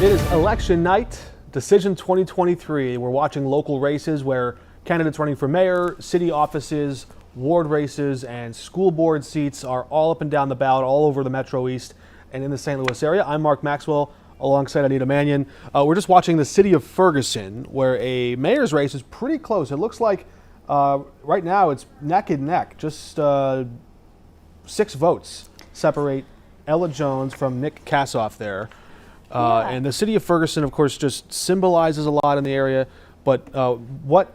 It is election night, Decision 2023. We're watching local races where candidates running for mayor, city offices, ward races, and school board seats are all up and down the ballot all over the Metro East and in the St. Louis area. I'm Mark Maxwell alongside Anita Mannion. We're just watching the city of Ferguson where a mayor's race is pretty close. It looks like right now it's neck and neck. Just 6 votes separate Ella Jones from Nick Kassoff there. And the city of Ferguson, of course, just symbolizes a lot in the area. But what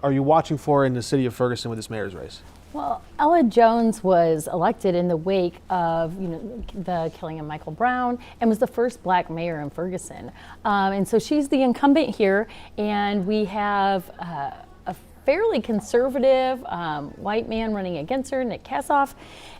are you watching for in the city of Ferguson with this mayor's race? Well, Ella Jones was elected in the wake of the killing of Michael Brown and was the first black mayor in Ferguson. And so she's the incumbent here, and we have a fairly conservative white man running against her, Nick Kassoff.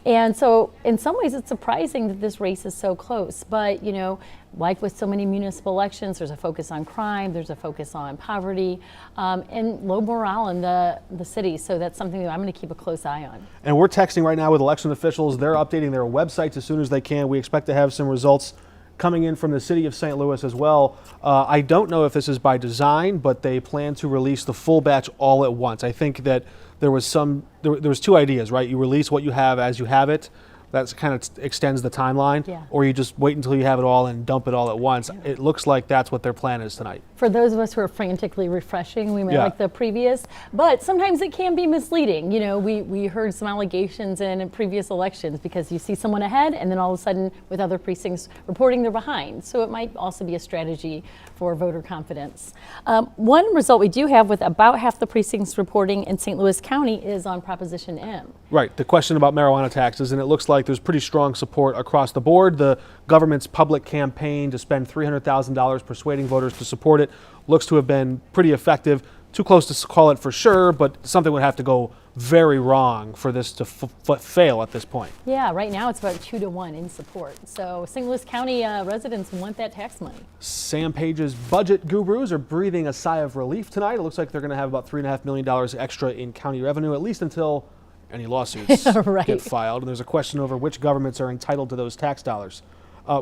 And so in some ways it's surprising that this race is so close. But, you know, like with so many municipal elections, there's a focus on crime, there's a focus on poverty, and low morale in the city. So that's something that I'm going to keep a close eye on. And we're texting right now with election officials. They're updating their websites as soon as they can. We expect to have some results coming in from the city of St. Louis as well. I don't know if this is by design, but they plan to release the full batch all at once. I think that there was 2 ideas, right? You release what you have as you have it. That kind of extends the timeline. Yeah. Or you just wait until you have it all and dump it all at once. Yeah. It looks like that's what their plan is tonight. For those of us who are frantically refreshing, we may like the previous, but sometimes it can be misleading. You know, we heard some allegations in previous elections because you see someone ahead and then all of a sudden with other precincts reporting they're behind. So it might also be a strategy for voter confidence. One result we do have with about half the precincts reporting in St. Louis County is on Proposition M. Right, the question about marijuana taxes, and it looks like there's pretty strong support across the board. The government's public campaign to spend $300,000 persuading voters to support it looks to have been pretty effective. Too close to call it for sure, but something would have to go very wrong for this to fail at this point. Yeah, right now it's about 2-1 in support. So St. Louis County residents want that tax money. Sam Page's budget gurus are breathing a sigh of relief tonight. It looks like they're going to have about $3.5 million extra in county revenue, at least until any lawsuits get filed. And there's a question over which governments are entitled to those tax dollars.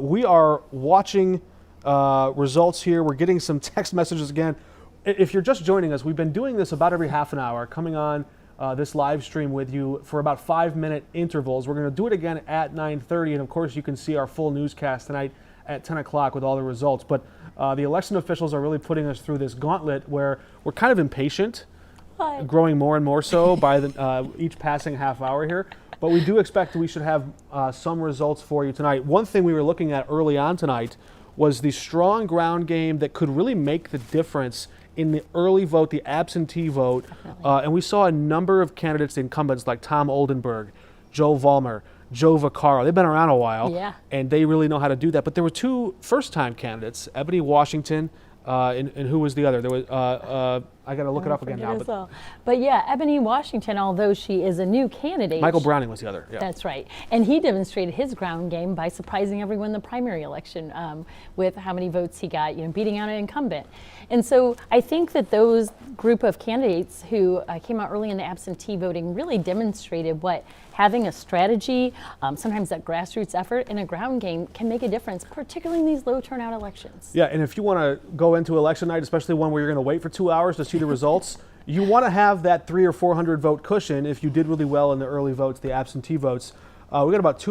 We are watching results here. We're getting some text messages again. If you're just joining us, we've been doing this about every half an hour, coming on this live stream with you for about 5-minute intervals. We're going to do it again at 9:30, and of course you can see our full newscast tonight at 10 o'clock with all the results. But the election officials are really putting us through this gauntlet where we're kind of impatient, growing more and more so by each passing half hour here. But we do expect we should have some results for you tonight. One thing we were looking at early on tonight was the strong ground game that could really make the difference in the early vote, the absentee vote. And we saw a number of candidates, incumbents like Tom Oldenburg, Joe Vollmer, Joe Vaccaro. They've been around a while, and they really know how to do that. But there were 2 first-time candidates, Ebony Washington, and who was the other? There was I got to look it up again now. But yeah, Ebony Washington, although she is a new candidate. Michael Browning was the other. Yeah. That's right. And he demonstrated his ground game by surprising everyone in the primary election with how many votes he got, beating out an incumbent. And so I think that those group of candidates who came out early in the absentee voting really demonstrated what having a strategy, sometimes that grassroots effort and a ground game can make a difference, particularly in these low turnout elections. Yeah, and if you want to go into election night, especially one where you're going to wait for 2 hours to see the results, you want to have that 300 or 400 vote cushion if you did really well in the early votes, the absentee votes. We got about 2